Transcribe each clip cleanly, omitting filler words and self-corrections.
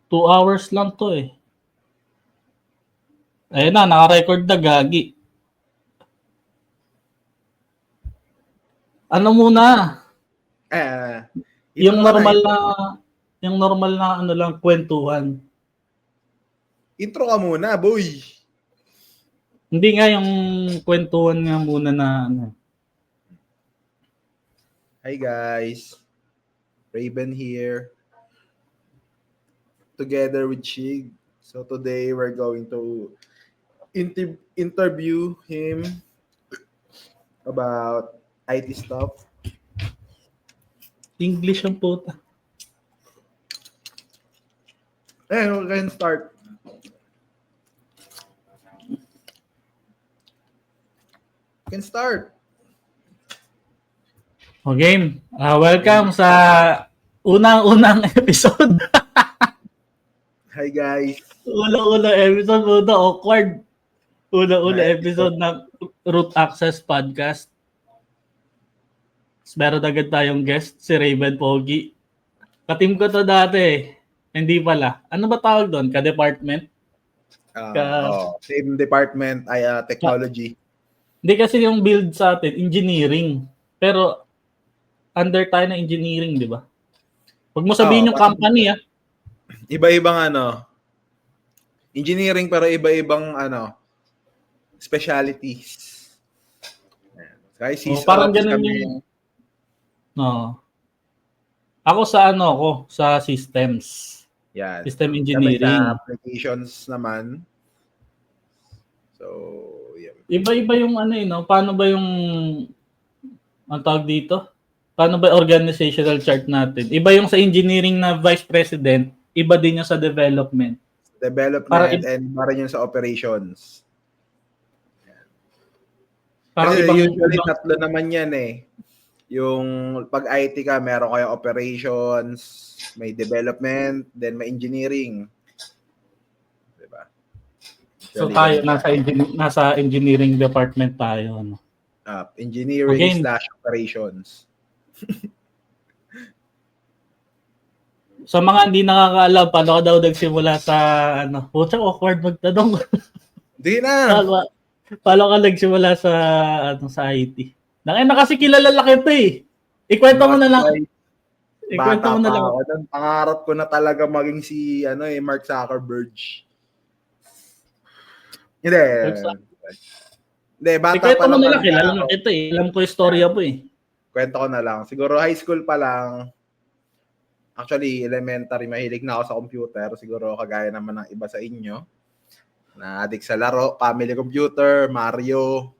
2 hours lang to eh. Ayun na, naka-record na gagi. Ano muna? Yung normal na ano lang kwentuhan. Intro ka muna, boy. Hindi nga yung kwentuhan nga muna na ano. Hi guys. Raven here. Together with Chig. So today we're going to interview him about IT stuff. English ang puta. We can start. O game. Welcome sa unang episode. Hi guys. Unang episode, muna awkward. Unang episode ng Root Access Podcast. Meron agad tayong guest, si Raven Pogi. Ka-team ko to dati. Hindi pala. Ano ba tawag doon? Ka-department? Same department, technology. Hindi kasi yung build sa atin, engineering. Pero under tayo na engineering, di ba? Huwag mo sabihin yung company, ah. Iba-ibang engineering pero iba-ibang specialties. Guys, parang ganun yung... No. Ako sa sa systems. Yan. System engineering. Sa applications naman. So, yeah. Iba-iba yung no? Paano ba yung ang tawag dito? Paano ba organizational chart natin? Iba yung sa engineering na vice president, iba din yung sa development. And iba rin yung sa operations. Parang kasi usually tatlo naman yan eh. Yung pag IT ka, meron kayong operations, may development, then may engineering. Diba? So tayo nasa engineering department tayo, ano. Engineering / operations. Sa mga hindi nakakaalam, paano ka daw nagsimula sa putsang awkward magtanong. Hindi na. Paano ka nagsimula sa sa IT? Na kasi kilala lang kita eh. Ikwento mo na lang. Ikwento mo na lang. Pangarap ko na talaga maging si Mark Zuckerberg. Hindi, bata ikwento pa lang. Ikwento mo na lang, kilala lang kita eh. Alam ko yung storya po eh. Kwento ko na lang. Siguro high school pa lang. Actually, elementary, mahilig na ako sa computer. Siguro kagaya naman ng iba sa inyo. Na-addict sa laro, family computer, Mario,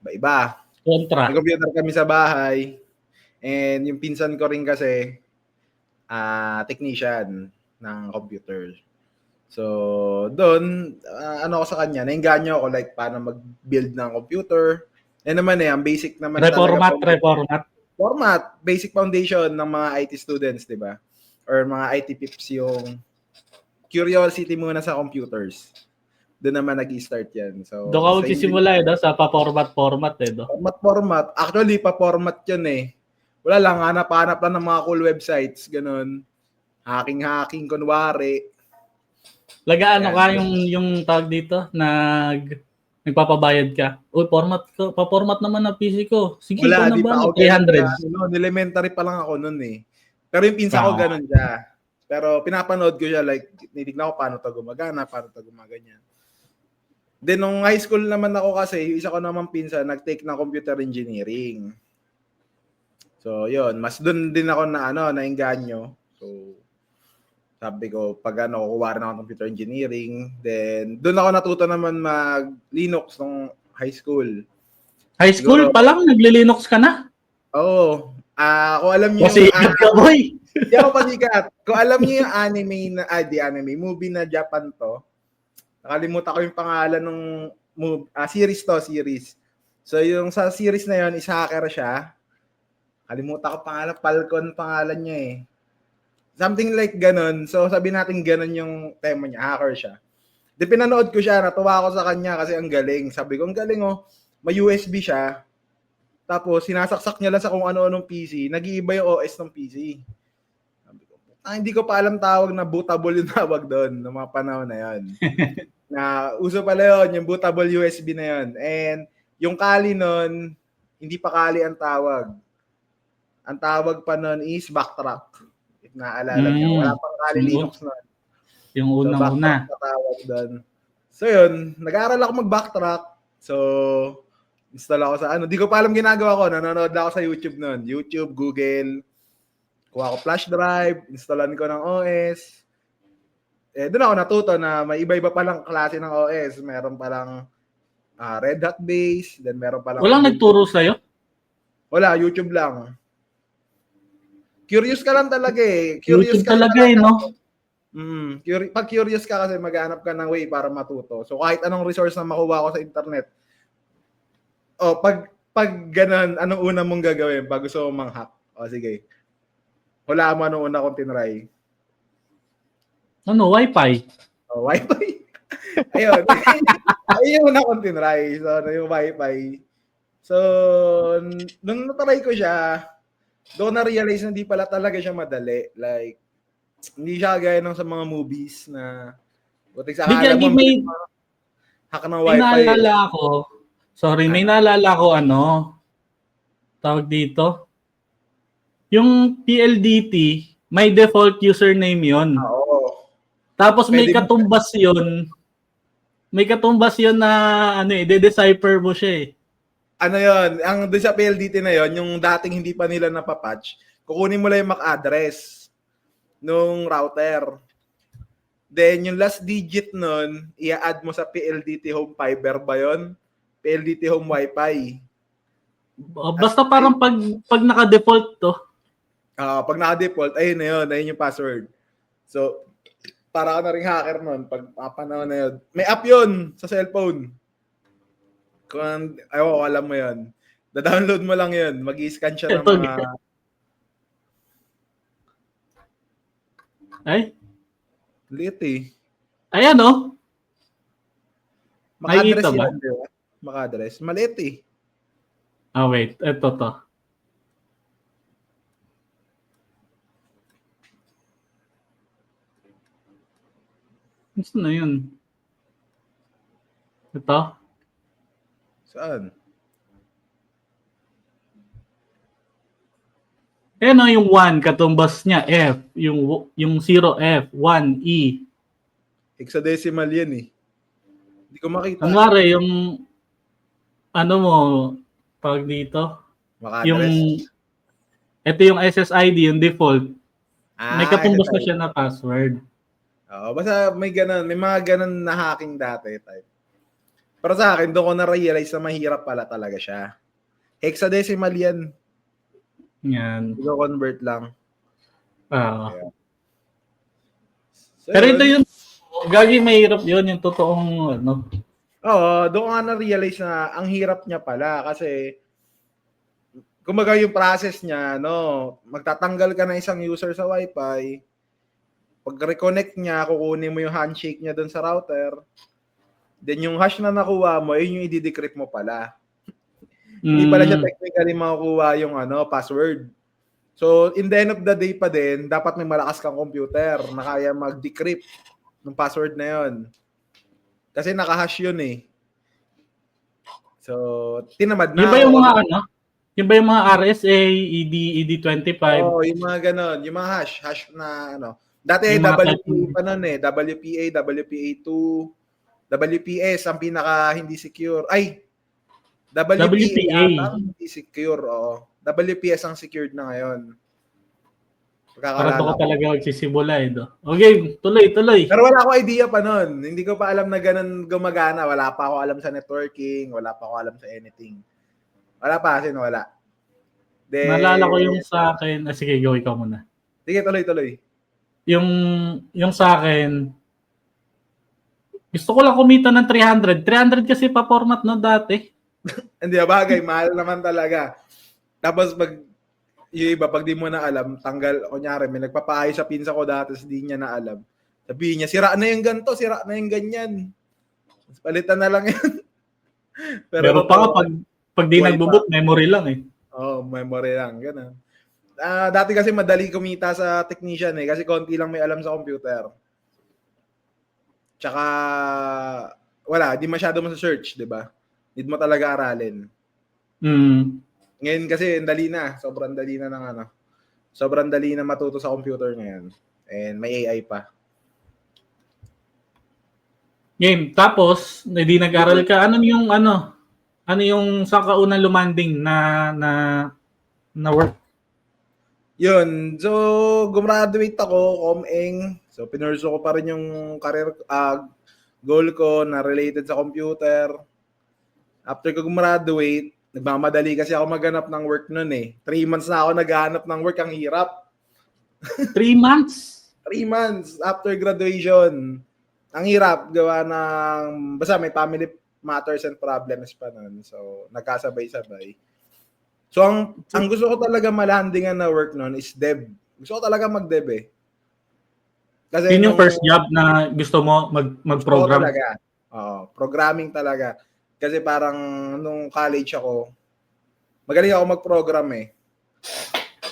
iba-iba. Contra. May computer kami sa bahay. And yung pinsan ko rin kasi, technician ng computer. So, doon, ako sa kanya, nainganyo ako like paano mag-build ng computer. Naman ang basic naman Reformat, basic foundation ng mga IT students, di ba? Or mga IT pips yung curiosity muna sa computers. Doon naman nag-i-start yan. So, doon ka magsisimula sa pa-format eh. Format. Actually, pa-format yun eh. Wala lang, hanap-hanap lang ng mga cool websites, ganun. Hacking, kunwari. Lagaan ka yung tag dito, nagpapabayad ka. Uy, pa-format naman na PC ko. Sige, wala, di pa ako 300. Elementary pa lang ako noon eh. Pero yung pinsa ko ganun siya. Pero pinapanood ko siya like, nitignan ko paano to gumagana, paano to gumaganyan. Then, nung high school naman ako kasi, yung isa ko naman pinsa, nag-take na computer engineering. So, yun. Mas dun din ako nainganyo. So, sabi ko, pag kukuha na ako ng computer engineering, then, dun ako natuto naman mag-Linux nung high school. High school pa lang? Nagle-Linux ka na? Oo. Kung alam niyo yung ka, boy! Hindi ako pasikat. Kung alam niyo yung movie na Japan to, nakalimutan ko yung pangalan ng series. So, yung sa series na yun, hacker siya. Kalimutan ko Falcon pangalan niya eh. Something like ganun. So, sabi natin ganun yung tema niya. Hacker siya. Di pinanood ko siya. Natuwa ako sa kanya kasi ang galing. Sabi ko, ang galing oh. May USB siya. Tapos, sinasaksak niya lang sa kung ano-anong PC. Nag-iiba yung OS ng PC. Sabi ko, hindi ko pa alam tawag na bootable yung tawag doon ng mga panahon na yon. Na uso pala yun, yung bootable USB na yon. And yung Kali nun, hindi pa Kali ang tawag. Ang tawag pa nun is Backtrack. If naaalala nyo. Wala pang Kali Linux nun. Yung So, unang-una. Backtrack na tawag doon. So yun, nag-aaral ako mag-backtrack. So, install ako sa ano. Di ko pa alam ginagawa ko. Nanonood ako sa YouTube nun. YouTube, Google. Kuha ko flash drive. Installan ko ng OS. Doon ako natuto na may iba-iba palang klase ng OS. Meron palang Red Hat base. Then meron palang... Walang nagturo sa'yo? Wala, YouTube lang. Curious ka lang talaga eh. YouTube talaga eh, no? Pag curious ka kasi maghanap ka ng way para matuto. So kahit anong resource na makuha ko sa internet. Pag ganun, anong una mong gagawin pag gusto mong mang-hack? Sige. Wala mo anong una kong tinry. Ano, Wi-Fi? Wi-Fi. Ayun. Ayun una kong tinry. So, yung Wi-Fi. So, nung natry ko siya, doon na-realize na hindi pala talaga siya madali. Like, hindi siya gaya ng sa mga movies na butik sa akala mo hack ng Wi-Fi. May naalala ko, may naalala ko tawag dito, yung PLDT, may default username yon. Oo. Tapos may katumbas yon. May katumbas yon na de-decipher mo siya eh. Ano yon? Ang doon sa PLDT na yon, yung dating hindi pa nila napapatch, kukunin mo lang yung MAC address nung router. Then, yung last digit nun, i-add mo sa PLDT Home Fiber ba yun? PLDT Home Wi-Fi. Basta parang pag naka-default to. Pag naka-default, ayun yung password. So, para ka na rin hacker nun, pag panahon na yun. May app yun sa cellphone. Kung alam mo yun. Da-download mo lang yun. Mag-i-scan siya ng mga... Ay? Liit eh. Ayan o. Maka-address yan, di ba? Maka-address. Maliit eh. Wait. Ito to. Gusto na yun. Ito? Saan? Yung 1, katumbas niya, F. Yung 0, F. 1, E. Hexadecimal yan eh. Hindi ko makita. Kunwari, yung tawag dito? Ito yung SSID, yung default. May katumbas na siya na password. Basta may mga ganun na hacking dati type. Pero sa akin, doon ko na-realize na mahirap pala talaga siya. Hexadecimal yan. Yan. I-convert lang. So, pero ito yung gagi mahirap yun, yung totoong doon nga na-realize na ang hirap niya pala kasi kumbaga yung process niya, magtatanggal ka na isang user sa Wi-Fi, pag reconnect niya, kukunin mo yung handshake niya doon sa router, then yung hash na nakuha mo, yun yung i-decrypt mo pala. Hindi pala siya technically makukuha yung password. So, in the end of the day pa din, dapat may malakas kang computer na kaya mag-decrypt ng password na yun. Kasi naka-hash yun eh. So, tinamad na. Yung ba yung mga RSA, ED25? Yung mga ganon. Yung mga hash na Dati WPA pa nun eh. WPA, WPA2, WPS ang pinaka hindi secure. WPA ang hindi secure. WPS ang secured na ngayon. Para ko talaga magsisimula eh. Okay, tuloy. Pero wala akong idea pa nun. Hindi ko pa alam na ganun gumagana. Wala pa ako alam sa networking. Wala pa ako alam sa anything. Wala pa kasi wala. Naalala ko yung sa akin. Sige, go ikaw muna. Sige, tuloy. Yung sa akin, gusto ko lang kumita ng 300. 300 kasi pa-format no dati. Hindi, bagay. Mahal naman talaga. Tapos yung iba, pag di mo na alam, tanggal, kunyari, may nagpapaayos sa pinsa ko dati, di niya na alam. Sabihin niya, sira na yung ganito, sira na yung ganyan. Palitan na lang yan. Pero pa nga, pag di nagbubot, memory lang eh. Memory lang, gano'n. Dati kasi madali kumita sa technician kasi konti lang may alam sa computer. Tsaka wala, di masyado mo sa search, 'di ba? Need mo talaga aralin. Ngayon kasi dali na, sobrang dali na ng sobrang dali na matuto sa computer ngayon. And may AI pa. Game. Tapos, hindi nag-aral ka. Ano yung saan ka unang lumanding na work? Yun. So, gumraduate ako, ComEng. So, pinurso ko pa rin yung career, goal ko na related sa computer. After ko gumraduate, nagmamadali kasi ako maghanap ng work nun 3 months na ako naghahanap ng work. Ang hirap. 3 months? 3 months after graduation. Ang hirap gawa ng, basta may family matters and problems pa nun. So, nagkasabay-sabay. So, ang gusto ko talaga malandingan na work nun is dev. Gusto ko talaga mag-dev Kasi yun yung first job na gusto mo mag-program? Talaga. Programming talaga. Kasi parang nung college ako, magaling ako mag-program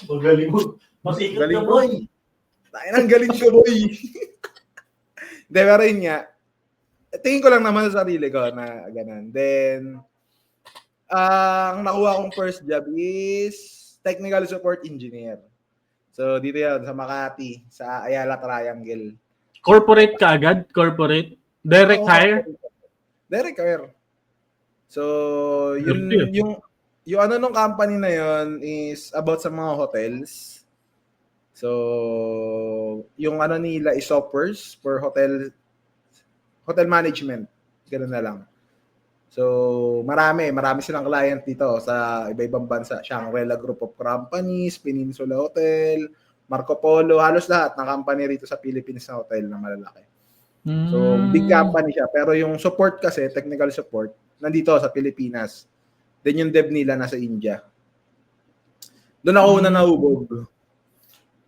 Magaling mo. Masikot ka, boy. Ang galing ko, boy. Hindi, pero yun nga. Tingin ko lang naman sa sarili ko na ganun. Then, ang nakuha kong first job is technical support engineer. So, dito yan, sa Makati, sa Ayala Triangle. Corporate ka agad? Corporate? Direct hire? Direct hire. So, yung nung company na yon is about sa mga hotels. So, yung nila is softwares for hotel management. Ganun na lang. So, marami silang client dito sa iba-ibang bansa. Shangri-La Group of Companies, Peninsula Hotel, Marco Polo, halos lahat ng company rito sa Philippines na hotel na malalaki. So, big company siya. Pero yung support kasi, technical support, nandito sa Pilipinas. Then yung dev nila nasa India. Doon ako una nahubog.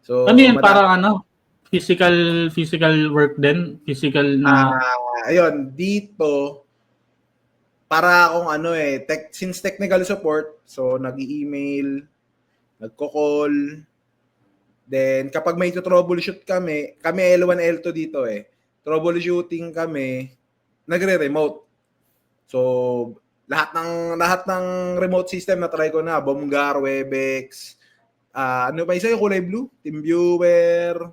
So, ano yan? Parang physical work din? Physical na... ayun, dito, para akong since technical support, so nag-i-email, nagko-call, then kapag may troubleshoot kami L1, L2 dito troubleshooting kami, nagre-remote. So, lahat ng remote system na try ko na, Bomgar, Webex, ano pa isa yung kulay blue? TeamViewer,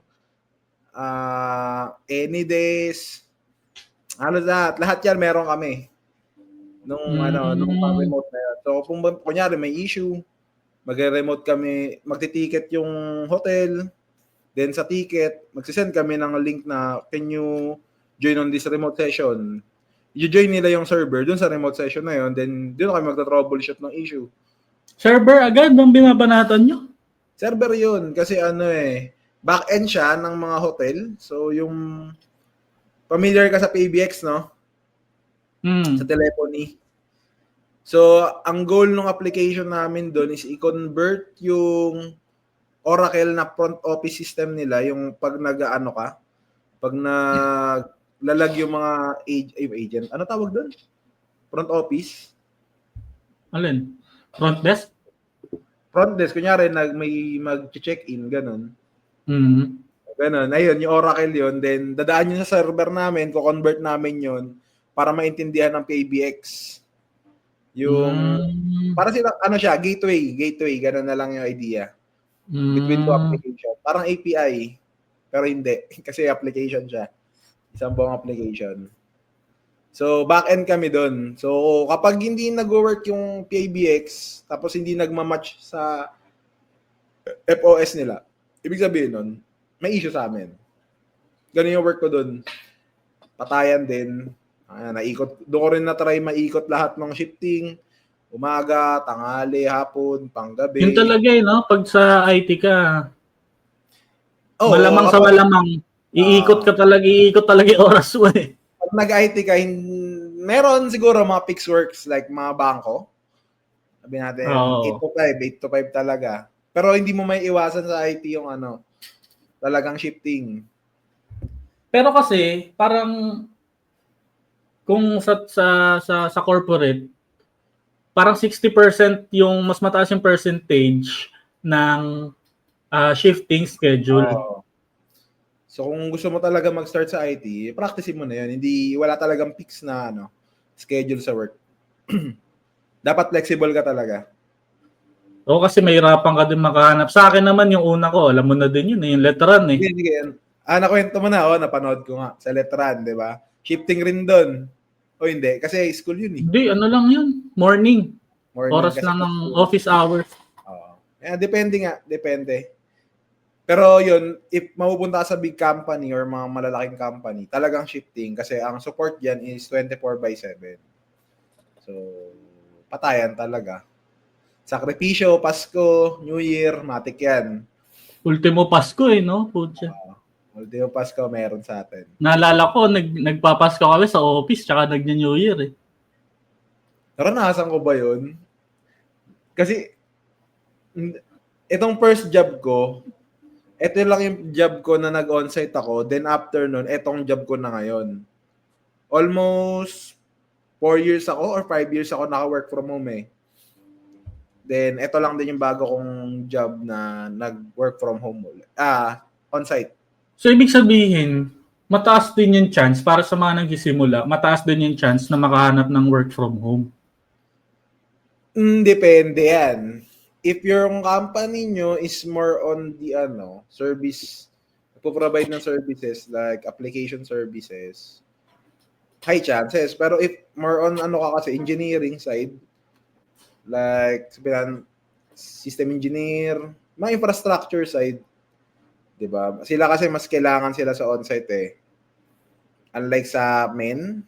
Anydesk, halos lahat yan meron kami. Nung remote na yun. So, kung kunyari may issue, magre-remote kami, magti-ticket yung hotel, then sa ticket, magsisend kami ng link na, can you join on this remote session? I-join nila yung server dun sa remote session na yun, then dun kami magta-troubleshoot ng issue. Server agad ang binabanatan nyo? Server yun, kasi back-end siya ng mga hotel. So, yung familiar ka sa PBX, no? Sa telephony. So, ang goal ng application namin doon is i-convert yung Oracle na front office system nila, yung pag pag naglalag yung mga agent. Ano tawag doon? Front office? Alin? Front desk? Front desk. Kunyari, may mag-check-in, ganun. Mm-hmm. Ganun. Ayun, yung Oracle yun. Then, dadaan yun sa server namin, ko-convert namin yun para maintindihan ng PBX. Yung, para sila, gateway, ganun na lang yung idea. Between two application. Parang API, pero hindi, kasi application siya. Isang buong application. So, back-end kami doon. So, kapag hindi nag-work yung PBX, tapos hindi nagmamatch sa FOS nila, ibig sabihin nun, may issue sa amin. Ganun yung work ko doon. Patayan din. Doon ko rin na-try maikot lahat ng shifting. Umaga, tanghali, hapon, panggabi. Yun talaga no? Pag sa IT ka, malamang sa malamang, iikot talaga yung oras mo Pag nag-IT ka, meron siguro mga fixed works like mga bangko. Sabi natin, 8 to 5 talaga. Pero hindi mo may iwasan sa IT yung talagang shifting. Pero kasi, parang kung sa corporate, parang 60% yung mas mataas yung percentage ng shifting schedule. Oo. So kung gusto mo talaga mag-start sa IT, practice mo na 'yun. Hindi wala talagang fix na schedule sa work. Dapat flexible ka talaga. Oo, kasi mahirapan ka din makahanap. Sa akin naman yung una ko, alam mo na din yun, yung letteran eh. Sige. Nakwento mo na, napanood ko nga sa Letran, 'di ba? Shifting rin doon. O hindi, kasi school 'yun eh. Hindi, ano lang yun, morning. Oras Kasi lang ng school. office hours. Oo. Depende. Pero yun, if mapupunta ka sa big company or mga malalaking company, talagang shifting kasi ang support diyan is 24/7. So, patayan talaga. Sakripisyo, Pasko, New Year, matik yan. Ultimo Pasko no? Pucha. Ultimo Pasko meron sa atin. Naalala ko, nagpapasko kami sa office tsaka nag-New Year eh. Naranasan ko ba yun? Kasi, itong first job ko, ito lang yung job ko na nag-onsite ako. Then after nun, itong job ko na ngayon. Almost 4 years ako or 5 years ako naka-work from home eh. Then, ito lang din yung bago kong job na nag-work from home ulit. On-site. So, ibig sabihin, mataas din yung chance para sa mga nagsisimula, mataas din yung chance na makahanap ng work from home. Depende yan. If yung company nyo is more on the service, provide ng services like application services, high chances. Pero if more on kasi engineering side, like sabihan, system engineer, mga infrastructure side, 'di ba? Sila kasi mas kailangan sila sa on-site eh. Unlike sa men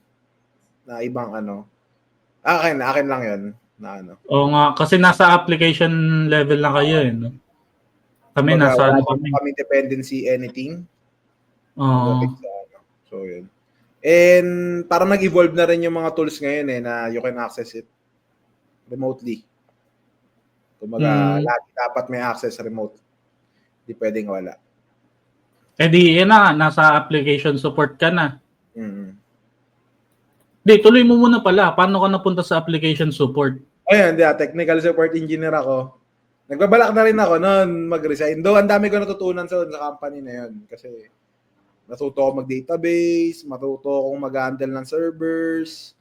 na ibang akin lang 'yon na Oo nga, kasi nasa application level lang kayo eh. No? Kami nasa kami dependency anything. Oo. So yun. And parang nag-evolve na rin yung mga tools ngayon eh na you can access it remotely. Kumbaga, lagi dapat may access remote. Hindi pwedeng wala. Eh di, nasa application support ka na. Di, tuloy mo muna pala. Paano ka napunta sa application support? Ayun, technical support engineer ako. Nagbabalak na rin ako noon mag-resign. Though, ang dami ko natutunan sa company na yun. Kasi, natuto ako mag-database, matuto akong mag-handle ng servers,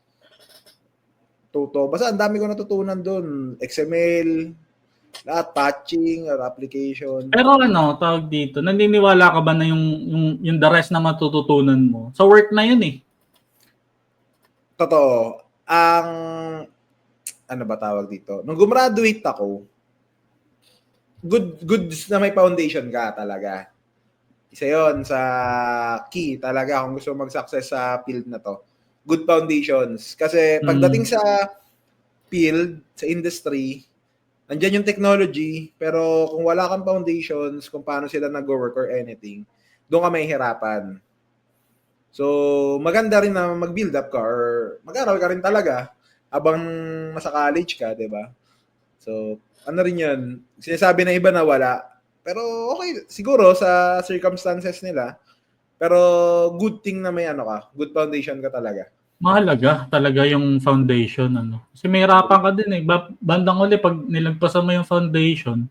basta ang dami ko natutunan doon. XML, lahat, patching, or application. Pero tawag dito, naniniwala ka ba na yung the rest na matututunan mo? Sa work na yun eh. Totoo. Ano ba tawag dito? Nung gumraduate ako, good na may foundation ka talaga. Isa yon sa key talaga kung gusto mag-success sa field na to. Good foundations. Kasi pagdating sa field, sa industry, nandiyan yung technology, pero kung wala kang foundations, kung paano sila nag-work or anything, doon ka may hirapan. So, maganda rin na mag-build up ka or mag-aral ka rin talaga habang nasa college ka, di ba? So, ano rin yun? Sinasabi na iba na wala. Pero okay, siguro sa circumstances nila. Pero good thing na may good foundation ka talaga. Mahalaga talaga yung foundation. Kasi may hirapan ka din eh. Bandang uli, pag nilagpasan mo yung foundation,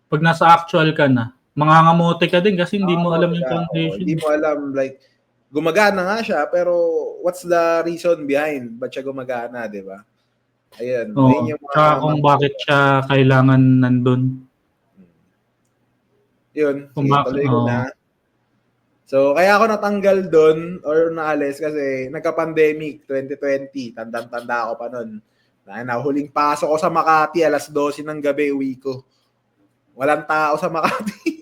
pag nasa actual ka na, mangangamote ka din kasi hindi mo alam yung foundation. Hindi mo alam, like, gumagana nga siya, pero what's the reason behind? Ba't siya gumagana, di ba? Ayun. Ayun yung mga kung bakit siya kailangan nandun. Yun. Sige, tuloy ko na. So, kaya ako natanggal doon or naalis kasi nagka-pandemic 2020. Tandang-tanda ako pa noon. Huling pasok ko sa Makati, alas 12 ng gabi, uwi ko. Walang tao sa Makati.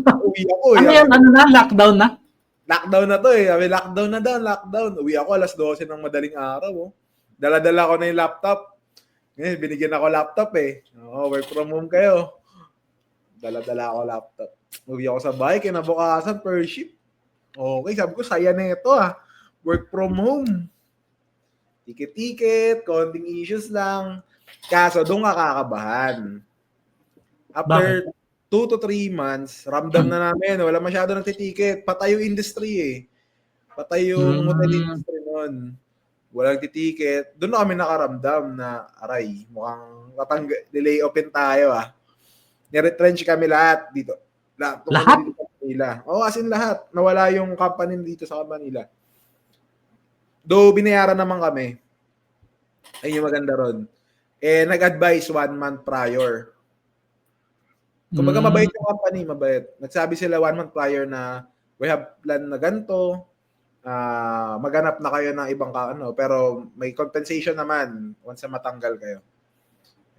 Uwi ako. Ano yan? Lockdown na? Lockdown na to eh. Lockdown na daw, lockdown. Uwi ako alas 12 ng madaling araw. Oh. Dala-dala ko na yung laptop. Ngayon, binigyan ako laptop eh. Work from home kayo. Dala-dala ako laptop. Uwi ako sa bahay, kinabukasan per shift. Okay, sabi ko, saya na ito Work from home. Ticket-ticket, konting issues lang. Kaso, doon ka kakabahan. After 2 to 3 months, ramdam na namin, wala masyado nagtiticket. Patay yung industry eh. Patay yung hotel industry noon. Walang titicket. Doon na kami nakaramdam na, aray, mukhang delay open tayo Niretrench kami lahat dito. Lahat? Dito sa Manila. Oo, as in lahat. Nawala yung company dito sa Manila. Though binayaran naman kami. Ayun yung maganda ron. Nag-advise 1 month prior. Kumbaga mabait yung company, mabait. Nagsabi sila 1 month prior na we have plan na ganito, maghanap na kayo ng ibang pero may compensation naman once na matanggal kayo.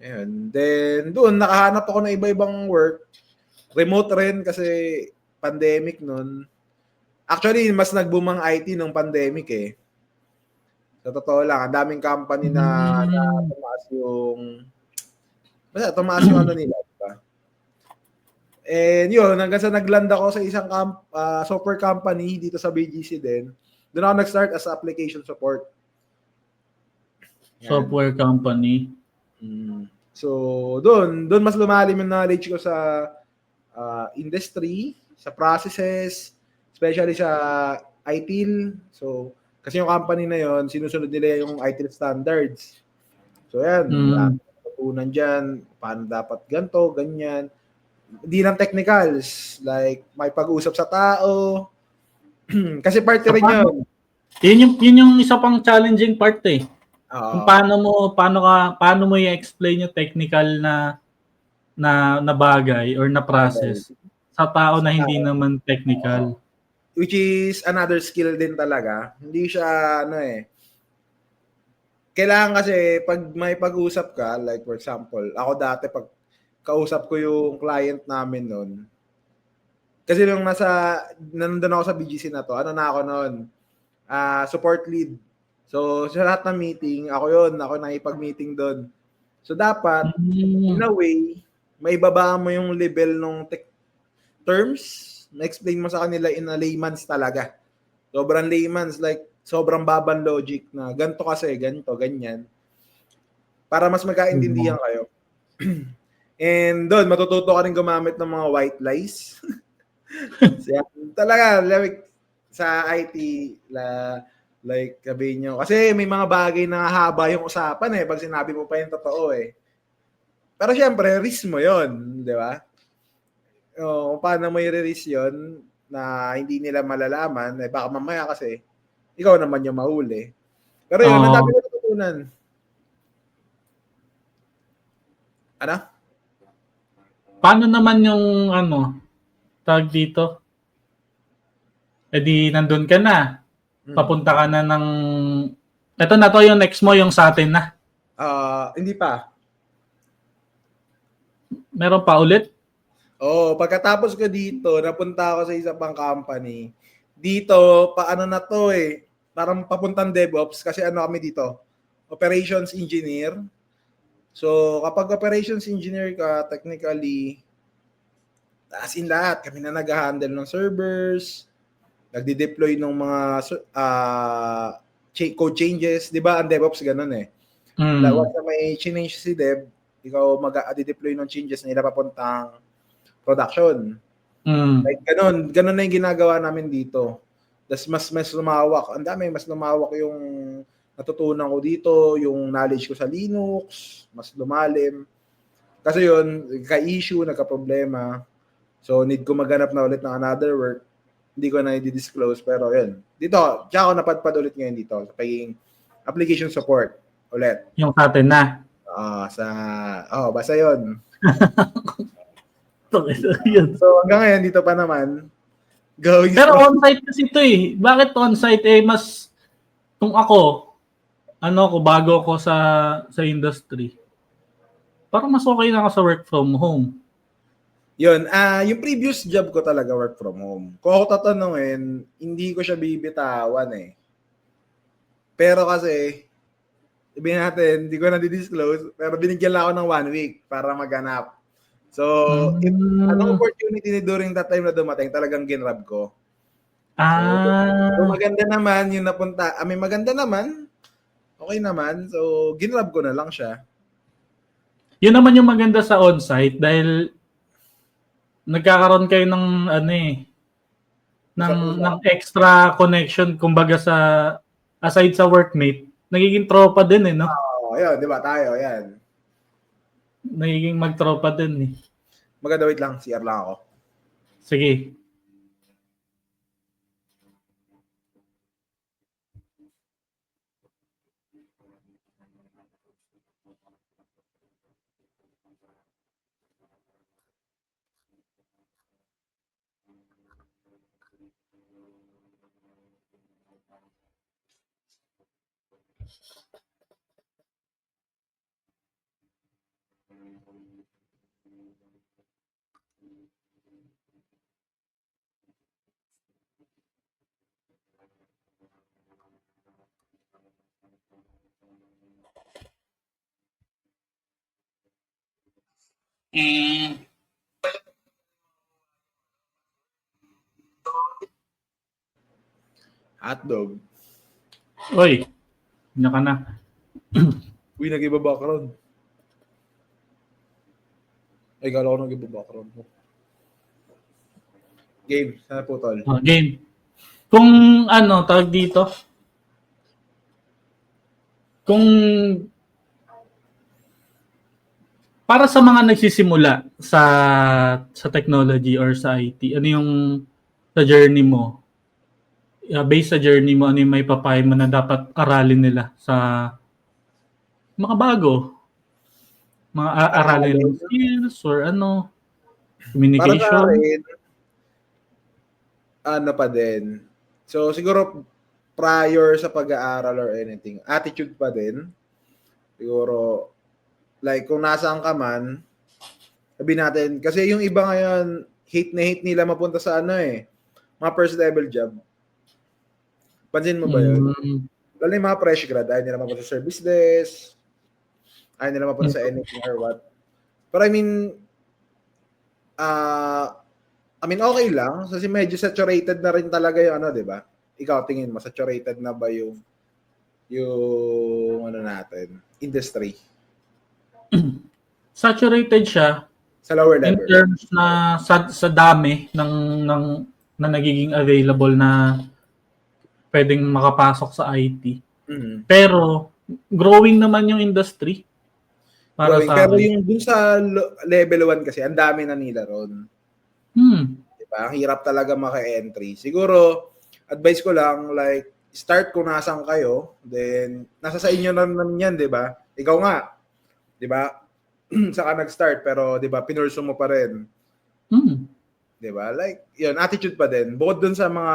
Ayun. Then, doon, nakahanap ako ng iba-ibang work. Remote rin kasi pandemic nun. Actually, mas nag-boom ang IT nung pandemic eh. Sa totoo lang, ang daming company na tumaas yung tumaas yung nila. Diba? And yun, hanggang sa nagland ako sa isang software company dito sa BGC din. Doon ako nag-start as application support. Yan. Software company. So, doon mas lumalim yung knowledge ko sa industry, sa processes, especially sa ITIL. So, kasi yung company na yon sinusunod nila yung ITIL standards. So, yan. Natutunan dyan, paano dapat ganito, ganyan. Hindi lang technicals, like may pag-usap sa tao. Kasi part rin yun. Yun yung isa pang challenging part eh. Kung paano mo i-explain yung technical na bagay or na process sa tao na hindi naman technical. Which is another skill din talaga. Hindi siya kailangan kasi pag may pag-usap ka, like for example, ako dati pag kausap ko yung client namin noon. Kasi nung nandun ako sa BGC na to, na ako noon? Support lead. So, sa lahat ng meeting, ako nakipag-meeting doon. So, dapat, in a way, may baba mo yung level ng terms, na-explain mo sa kanila in a layman's talaga. Sobrang layman's, like, sobrang babang logic na ganito kasi, ganito, ganyan. Para mas magkaintindihan kayo. And doon, matututo ka rin gumamit ng mga white lies. Talaga, like, sa IT, like sabihin nyo. Kasi may mga bagay na haba yung usapan eh. Pag sinabi mo pa yung totoo eh. Pero syempre, risk mo yon, di ba? Paano mo i-risk yun na hindi nila malalaman, eh baka mamaya kasi ikaw naman yung mahuli. Pero yun, ang dami ko natutunan. Ano? Paano naman yung tag dito? Eh di nandun ka na. Papunta ka na ng... Ito na to yung next mo, yung sa atin na. Hindi pa. Meron pa ulit? Pagkatapos ko dito, napunta ako sa isa pang company. Dito, paano na to eh. Parang papuntang DevOps kasi kami dito. Operations engineer. So, kapag operations engineer ka, technically, as in lahat, kami na nag-handle ng servers, nagde-deploy ng mga code changes. Di ba, ang DevOps ganun eh. Once na may change si Dev, ikaw mag-deploy ng changes na papuntang production. Like ganun na yung ginagawa namin dito. Tas mas lumawak. Ang dami, mas lumawak yung natutunan ko dito, yung knowledge ko sa Linux, mas lumalim. Kasi yun, ka-issue, nagka-problema. So, need ko maghanap na ulit ng another work. Hindi ko na i-disclose, pero yun. Dito, tsaka ako napadpad ulit ngayon dito sa pagiging application support ulit. Yung sa atin na? Basta yun. So, hanggang ngayon, dito pa naman. Pero on-site kasi ito eh. Bakit on-site eh? Mas, kung ako, bago ako sa industry, parang mas okay na ako sa work from home. Yun, yung previous job ko talaga work from home. Kung ako tatanungin, hindi ko siya bibitawan eh. Pero kasi, sabihin natin, hindi ko na di-disclose, pero binigyan lang ako ng 1 week para maghanap. So, anong opportunity during that time na dumating, talagang ginrab ko. So, maganda naman yung napunta. Maganda naman. Okay naman. So, ginrab ko na lang siya. Yun naman yung maganda sa on-site dahil nagkakaroon kayo ng ng extra connection kumbaga sa aside sa workmate, nagiging tropa din eh, no? Yun, di ba tayo, yan. Nagiging magtropa din eh. Maganda, wait lang. CR lang ako. Sige. Hotdog. Oy, na ka na. Uy, nag-iba background. Ay, kala ko nag-iba background mo. Game, sana po, tol. Game. Kung ano, tawag dito, kung para sa mga nagsisimula sa technology or sa IT, ano yung sa journey mo? Based sa journey mo, ano yung may papayo mo na dapat aralin nila sa mga bago? Mga aralin ng skills or ano, Para sa communication? akin, ano pa din. So, siguro, prior sa pag-aaral or anything, attitude pa din. Siguro, like, kung nasaan ka man, sabihin natin, kasi yung iba ngayon, hate na hate nila mapunta sa ano mga first level job. Pansin mo ba yun? Lalo yung mga fresh grad, ayaw nila mapunta sa service desk, ayaw nila mapunta sa anything or what. But I mean, okay lang. Kasi medyo saturated na rin talaga yung ano, di ba? Ikaw, tingin mo, saturated na ba yung ano natin, industry? Saturated siya Sa lower in level. terms na sa dami ng na nagiging available na pwedeng makapasok sa IT. Mm-hmm. Pero growing naman yung industry para Growing. sa Pero akin. yung dun sa level 1 kasi, ang dami na nila ron. Diba? Ang hirap talaga maka-entry. Siguro, advice ko lang, like, start kung nasan kayo, then, nasa sa inyo na naman yan, di ba? Ikaw nga, di ba? Saka nag-start, pero, di ba, pinurso mo pa rin. Di ba? Like, yun, attitude pa din. Bukod dun sa mga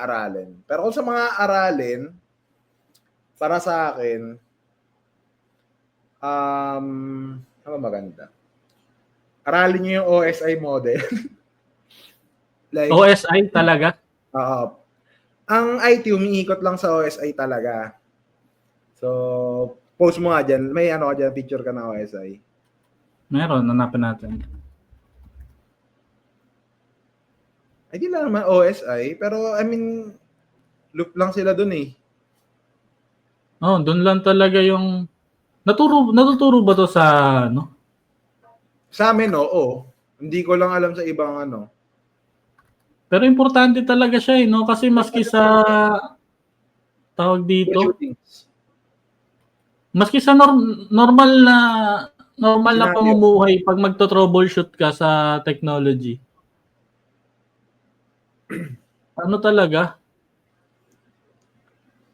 aaralin. Pero kung sa mga aralin, para sa akin, ano maganda? Aralin nyo yung OSI model. Like, OSI talaga? Ang IT, umiikot lang sa OSI talaga. So, post mo nga dyan. May ano ka dyan, picture ka na OSI. Meron, hanapin natin. Ay, di lang naman OSI. Pero, I mean, loop lang sila dun eh. Dun lang talaga yung... Natuturo ba to sa ano? Sa amin, oo. Hindi ko lang alam sa ibang ano. Pero importante talaga siya no? Kasi maski sa... Tawag dito? Maski sa normal na pamumuhay pag magto-troubleshoot ka sa technology. Ano talaga?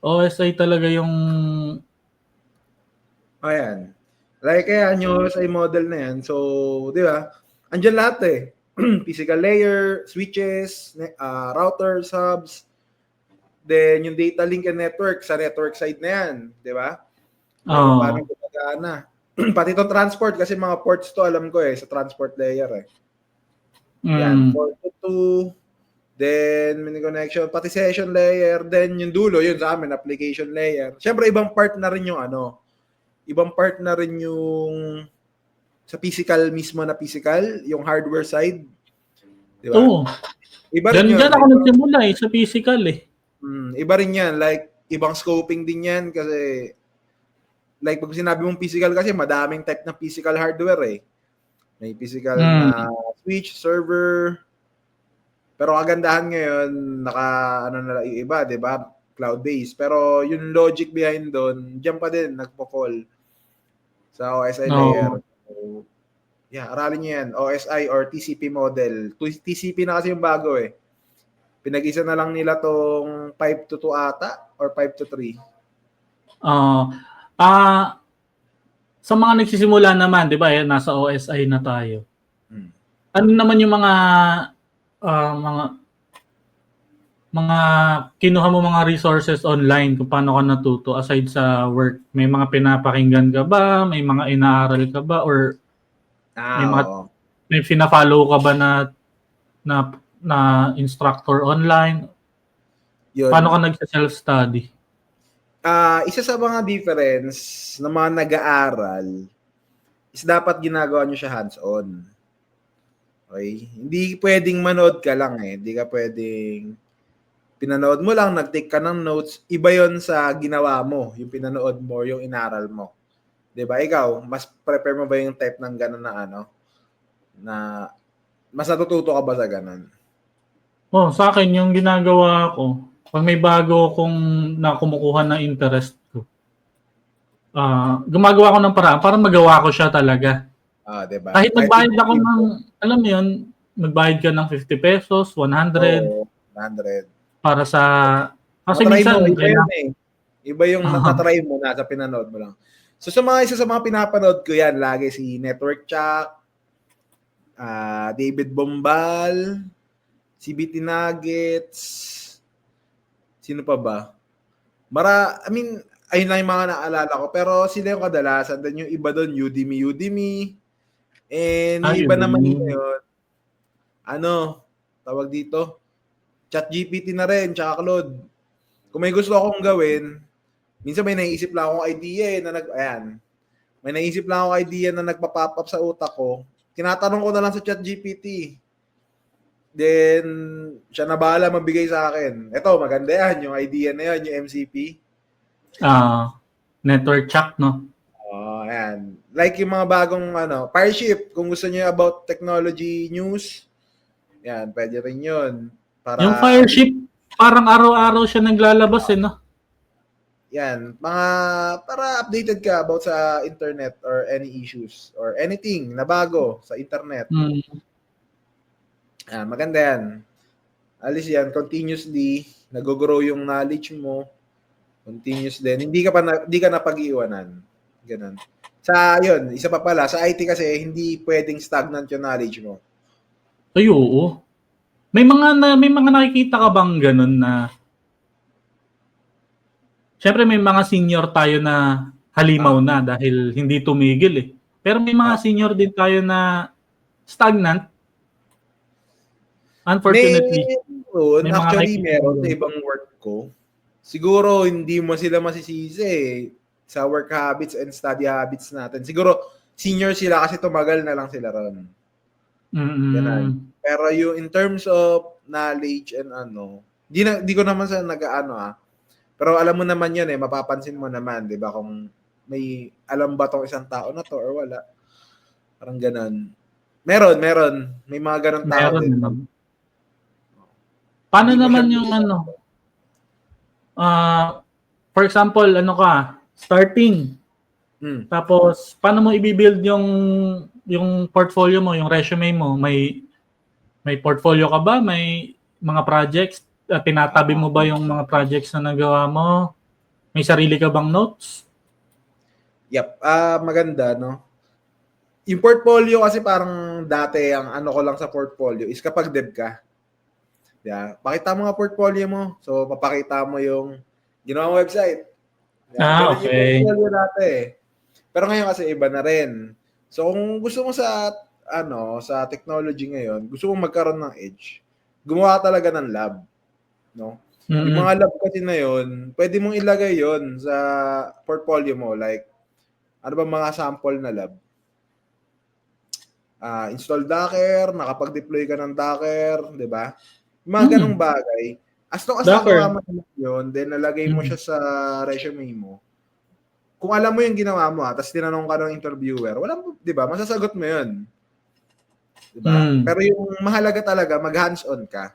OSI talaga yung... Ayan. Like, ayan, yung OSI model na yan. So, di ba? Andyan lahat eh. Physical layer, switches, routers, hubs, then yung data link and network sa network side na yan. Di ba? Paano gumagana? Pati itong transport, kasi mga ports to, alam ko sa transport layer eh. Yan, port 2, then mini connection, pati session layer, then yung dulo, yun sa amin, application layer. Siyempre, ibang part na rin yung sa physical mismo na physical, yung hardware side. Di ba? Oo. Iba rin yun. Diyan ako nagsimula sa physical eh. Iba rin yan. Like, ibang scoping din yan kasi like, pag sinabi mong physical kasi, madaming type ng physical hardware eh. May physical na switch, server. Pero kagandahan ngayon, na yung iba, di ba? Cloud-based. Pero yung logic behind doon, diyan pa din, nagpo-fall sa OSI layer. So, Yeah, aralin niyo yan. OSI or TCP model. TCP na kasi yung bago eh. Pinag-isa na lang nila tong 5 to 2 ata or 5 to 3. Ah, sa mga nagsisimula naman, 'di ba? Nasa OSI na tayo. Ano naman yung mga kinuha mo mga resources online kung paano ka natuto aside sa work? May mga pinapakinggan ka ba? May mga inaaral ka ba? Or may fina-follow ka ba na instructor online? Yun. Paano ka nagsa-self-study? Isa sa mga difference ng mga nag-aaral is dapat ginagawa nyo siya hands-on. Okay? Hindi pwedeng manood ka lang eh. Hindi ka pwedeng pinanood mo lang, nag-take ka ng notes. Iba yon sa ginawa mo, yung pinanood mo, yung inaral mo. 'Di ba? Ikaw, mas prepare mo ba yung type ng gano'n na na mas natututo ka ba sa gano'n? Sa akin yung ginagawa ko, pag may bago akong na kumukuha na interest ko, gumagawa ko ng paraan para magawa ko siya talaga. 'Di ba? Kahit magbayad ako ng, alam mo yun, magbayad ka ng 50 pesos, 100, 100. para sa, kasi Matry minsan, mo, iba yung natatry mo na sa pinanood mo lang. So isa sa mga pinapanood ko yan, lagi si Network Chuck, David Bombal, si BT Nuggets, sino pa ba? Ayun lang yung mga naalala ko. Pero sila yung kadalasan. Then yung iba doon, Udemy. And yung iba naman yun, tawag dito, ChatGPT na rin, tsaka Claude. Kung may gusto akong gawin, minsan may naisip lang akong idea may naisip lang akong idea na nagpa-pop up sa utak ko. Tinatanong ko na lang sa ChatGPT. Then, siya na bahala mabigay sa akin. Ito, maganda yan. Yung idea na yan, yung MCP. Network Chuck, no? Ayan. Like yung mga bagong, Fireship. Kung gusto niyo about technology news, yan, pwede rin yun. Yung Fireship, parang araw-araw siya naglalabas no? Yan. Para updated ka about sa internet or any issues or anything na bago sa internet. Maganda yan. Alis yan, continuously, nag-grow yung knowledge mo. Continuous din. Hindi ka na pag-iwanan. Ganun. Yun, isa pa pala, sa IT kasi, hindi pwedeng stagnant yung knowledge mo. Ay, oo. May mga nakikita ka bang ganun na, syempre may mga senior tayo na halimaw na dahil hindi tumigil eh. Pero may mga senior din tayo na stagnant. Unfortunately. Meron sa ibang work ko. Siguro hindi mo sila masisisi sa work habits and study habits natin. Siguro senior sila kasi tumagal na lang sila ron. Pero yung in terms of knowledge and di ko naman sa pero alam mo naman yan mapapansin mo naman, 'di ba, kung may alam ba tong isang tao na to or wala. Parang ganun. Meron. May mga ganun tao din. Paano naman yung for example, starting. Tapos, paano mo i-build yung portfolio mo, yung resume mo? May portfolio ka ba? May mga projects? Tinatabi mo ba yung mga projects na nagawa mo? May sarili ka bang notes? Yep. Maganda, no? Yung portfolio kasi parang dati, ang ko lang sa portfolio is kapag dev ka. Yeah. Pakita mo nga portfolio mo. So, papakita mo yung ginawa website. Yeah, okay. Yung portfolio dati. Pero ngayon kasi iba na rin. So, kung gusto mo sa technology ngayon, gusto mong magkaroon ng edge, gumawa talaga ng lab. No? Yung mga lab kasi na yun, pwede mong ilagay yun sa portfolio mo. Like, ano ba mga sample na lab? Install Docker, nakapag-deploy ka ng Docker, di ba? Mga ganong bagay. As long as nagawa mo yun, then nalagay mo siya sa resume mo. Kung alam mo yung ginawa mo, tapos tinanong ka ng interviewer, di ba, masasagot mo yun. Di ba? Pero yung mahalaga talaga, mag-hands-on ka.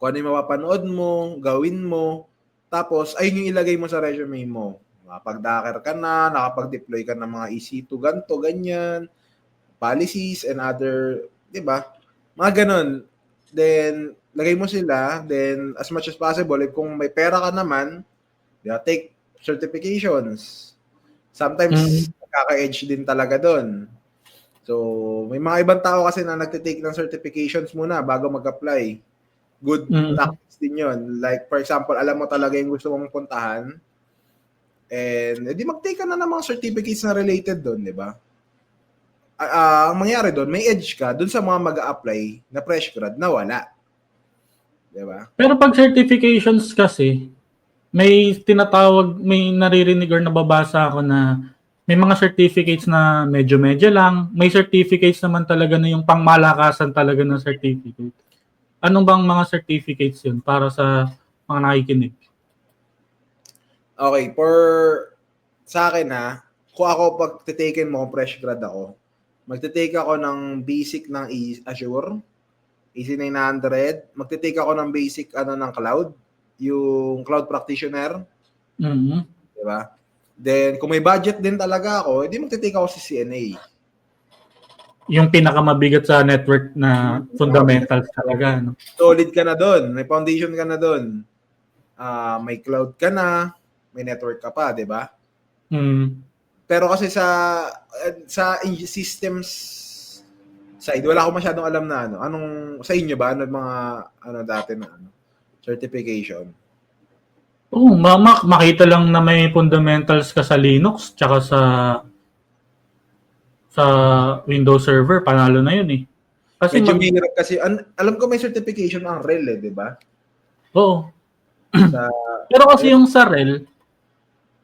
Kung ano yung mapapanood mo, gawin mo, tapos ayun yung ilagay mo sa resume mo. Nakapag-Docker ka na, nakapag-deploy ka ng mga EC2, ganto, ganyan. policies and other, di ba? Mga ganun. Then, lagay mo sila. Then, as much as possible, if kung may pera ka naman, take certifications. Sometimes, nakaka-edge din talaga doon. So, may mga ibang tao kasi na nagtitake ng certifications muna bago mag-apply. Good tactics din yun. Like, for example, alam mo talaga yung gusto mong puntahan. And, edi mag-take ka na ng mga certificates na related doon, di ba? Ang mangyari doon, may edge ka doon sa mga mag-a-apply na fresh grad na wala. Di ba? Pero pag certifications kasi, may tinatawag, may naririnig or nababasa ako na may mga certificates na medyo-medyo lang. May certificates naman talaga na yung pangmalakasan talaga ng certificate. Anong bang mga certificates yun para sa mga nakikinig? Okay, sa akin kung ako pag-taken mo, fresh grad ako, magte-take ako ng basic ng Azure, EC900, magte-take ako ng basic ng cloud, yung cloud practitioner. Di ba? Then, kung may budget din talaga ako, edi magte-take ako sa CCNA. Yung pinakamabigat sa network na fundamentals talaga. No? Solid ka na doon, may foundation ka na doon. May cloud ka na, may network ka pa, di ba? Pero kasi sa systems side, wala akong masyadong alam na anong sa inyo ba mga dati na certification. Makita lang na may fundamentals ka sa Linux tsaka sa Windows Server, panalo na yun eh. Kasi mahirap kasi alam ko may certification ang RHEL di ba? Oo. Pero kasi yung sa RHEL,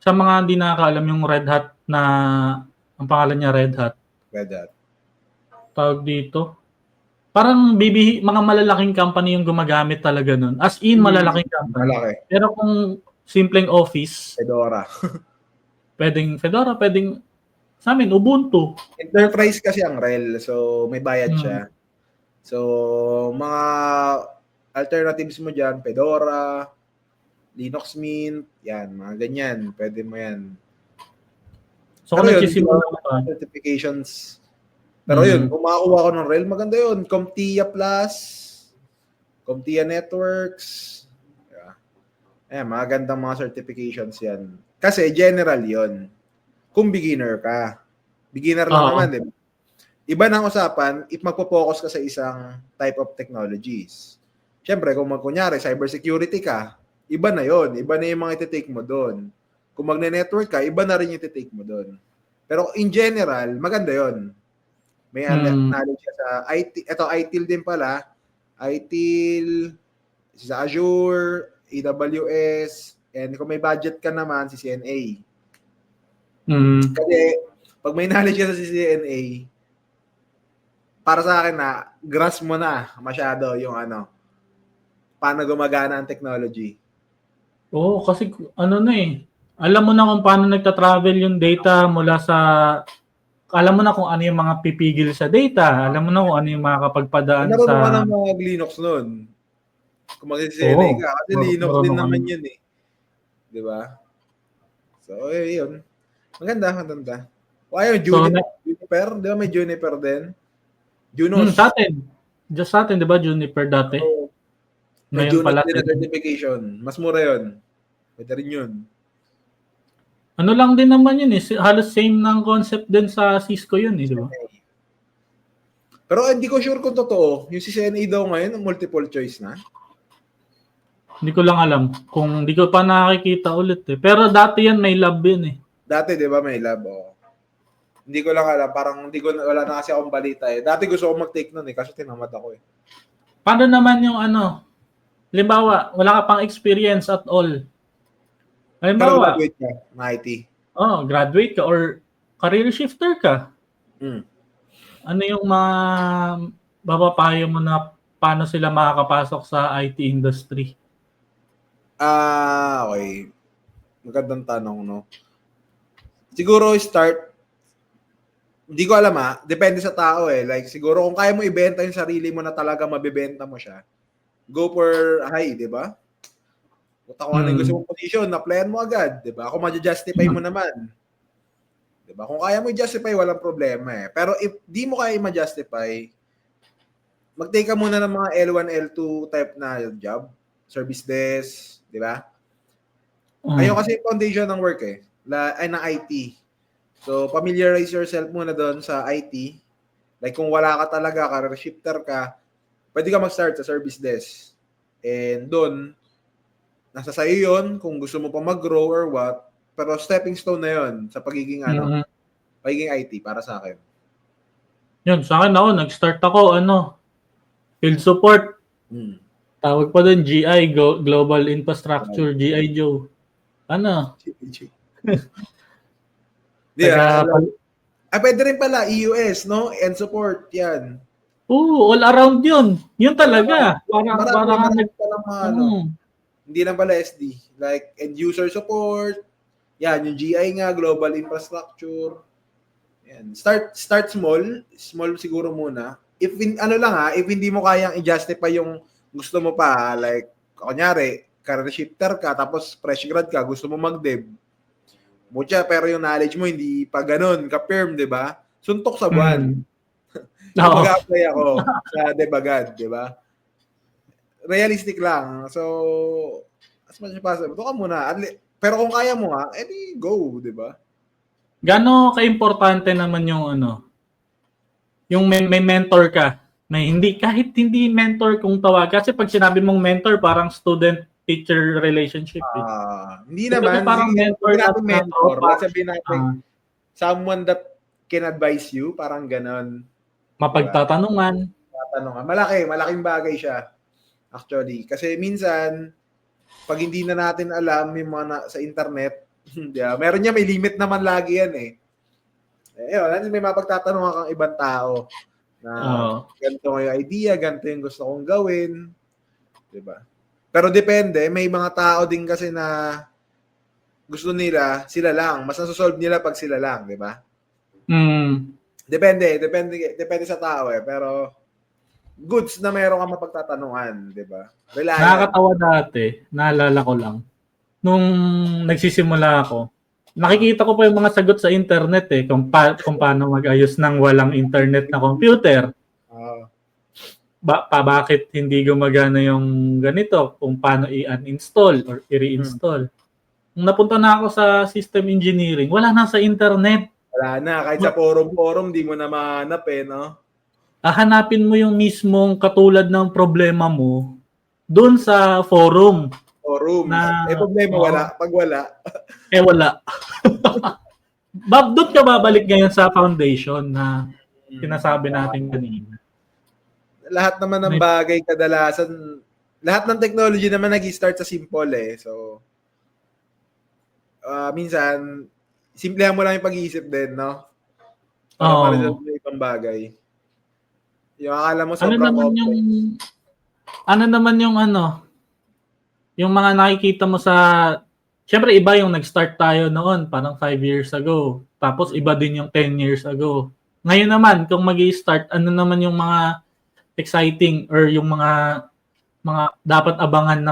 sa mga hindi nakakaalam yung Red Hat na ang pangalan niya Red Hat. Tawag dito. Parang mga malalaking company yung gumagamit talaga nun. As in, malalaking company. Malaki. Pero kung simpleng office, Fedora. pwedeng Fedora, pwedeng sa amin, Ubuntu. Enterprise kasi ang RHEL, so may bayad siya. So, mga alternatives mo dyan, Fedora, Linux Mint, yan, mga ganyan. Pwede mo yan. So, kung nagsisimula ka, certifications. Pero yun, kung makakuha ko ng RHEL, maganda yun. CompTIA Plus, CompTIA Networks. Ayan, magandang mga certifications yan. Kasi general yon. Kung beginner ka. Beginner lang naman, di ba? Iba ng usapan if magpo-focus ka sa isang type of technologies. Siyempre, kung kunyari, cybersecurity ka, iba na yon. Iba na yung mga iti-take mo doon. Kung magne-network ka, iba na rin yung iti-take mo doon. Pero in general, maganda yon. May knowledge ka sa IT. Ito, ITIL din pala. ITIL, sa Azure, AWS, and kung may budget ka naman, si CCNA. Kasi, pag may knowledge ka sa CCNA, para sa akin grasp mo na masyado yung paano gumagana ang technology. Oo, kasi alam mo na kung paano nagta-travel yung data mula sa, alam mo na kung ano yung mga pipigil sa data, alam mo na kung ano yung makakapagpadaan sa... Naroon ka na mga Linux nun. Kung mag-CCNA ka, kasi Linux din naman yun eh. Di ba? So, yun. Maganda. O ayun, Juniper. Di ba may Juniper din? Junos. Sa atin. Just sa atin, di ba, Juniper dati? May Junos din na certification. Mas mura yun. Pwede rin yun. Ano lang din naman yun eh. Halos same ng concept din sa Cisco yun eh, di ba? Pero hindi ko sure kung totoo. Yung CCNA daw ngayon, multiple choice na. Hindi ko lang alam. Kung hindi ko pa nakikita ulit eh. Pero dati yan, may lab yun eh. Dati, di ba, may lab. Hindi ko lang alam. Parang wala na kasi akong balita eh. Dati gusto ko mag-take nun eh. Kasi tinamad ako eh. Paano naman yung halimbawa, wala ka pang experience at all. Pero graduate ka na IT. Graduate ka or career shifter ka. Ano yung mapapayo mo na paano sila makakapasok sa IT industry? Okay. Magandang tanong, no? Siguro start, hindi ko alam depende sa tao eh. Like siguro kung kaya mo ibenta yung sarili mo na talaga mabibenta mo siya, go for high, di ba? Kung ano yung gusto mong position, na-applyan mo agad, di ba? Kung ma-justify mo naman. Di Diba? Kung kaya mo i-justify, walang problema eh. Pero if di mo kaya i-justify, mag-take ka muna ng mga L1, L2 type na job, service desk, di ba? Ayun kasi yung foundation ng work eh, ng IT. So, familiarize yourself muna doon sa IT. Like kung wala ka talaga, career shifter ka, pwede ka mag-start sa service desk. And doon, nasa sa'yo yun, kung gusto mo pa mag-grow or what, pero stepping stone na yun sa pagiging pagiging IT para sa akin. Yun, sa akin ako, nag-start ako, field support. Tawag pa doon, GI, Global Infrastructure, GI Joe. Pwede rin pala, EUS, no? End support, yan. Oo, all around yun. Yun talaga. Parang hindi lang pala SD. Like, end user support, yan, yung GI nga, Global Infrastructure. Yan. Start small siguro muna. If hindi mo kayang i-justify yung gusto mo pa, like, kunyari, career shifter ka, tapos fresh grad ka, gusto mo mag-dev, mucha, pero yung knowledge mo hindi pa ganun, ka-firm, di ba? Suntok sa buwan. So, mag-apply ako sa dev agad, di ba? Realistic lang. So, as much as possible, ito ka muna. Pero kung kaya mo nga, edi go, di ba? Gano ka-importante naman yung yung may mentor ka, kahit hindi mentor kung tawag, kasi pag sinabi mong mentor, parang student-teacher relationship. Hindi naman, parang mentor sabihin natin, someone that can advise you, parang ganon. Mapagtatanungan. Malaking bagay siya, actually. Kasi minsan, pag hindi na natin alam yung mga sa internet, meron niya, may limit naman lagi yan eh. May mapagtatanungan kang ibang tao na ganito yung idea, ganito yung gusto kong gawin. Diba? Pero depende, may mga tao din kasi na gusto nila, sila lang. Mas nasusolve nila pag sila lang, di ba? Depende sa tao eh. Pero goods na meron kang mapagtatanungan, di ba? Nakakatawa dati, naalala ko lang. Nung nagsisimula ako, nakikita ko pa yung mga sagot sa internet eh, kung paano mag-ayos ng walang internet na computer. Bakit hindi gumagana yung ganito, kung paano i-uninstall or i-reinstall. Nung napunta na ako sa system engineering, wala na sa internet. Wala na, kahit sa forum, di mo na mahanap eh, no? Hanapin mo yung mismong katulad ng problema mo doon sa forum. Problema wala. Pag wala. Wala. Doon ka babalik ngayon sa foundation na sinasabi natin kanina. Lahat naman ng bagay kadalasan, lahat ng technology naman nag-start sa simple eh. So, minsan, simplihan mo lang yung pag-iisip din, no? Para ma-resolve mo ibang bagay. Yung akala mo sobrang complex. Ano naman yung yung mga nakikita mo sa, syempre iba yung nag-start tayo noon, parang 5 years ago. Tapos iba din yung 10 years ago. Ngayon naman, kung mag-i-start, ano naman yung mga exciting or yung mga dapat abangan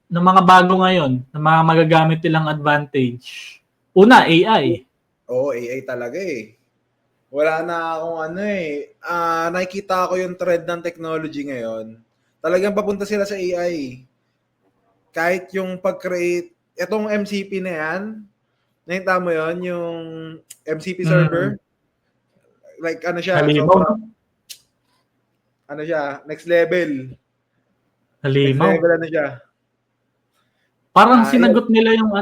ng mga bago ngayon, ng mga magagamit nilang advantage. Una, AI. AI talaga eh. Wala na akong nakikita ko yung trend ng technology ngayon. Talagang papunta sila sa AI. Kahit yung pag-create, itong MCP na yan, nakita mo yon yung MCP server, like siya, next level. Halimaw. Next level siya. Parang sinagot nila yung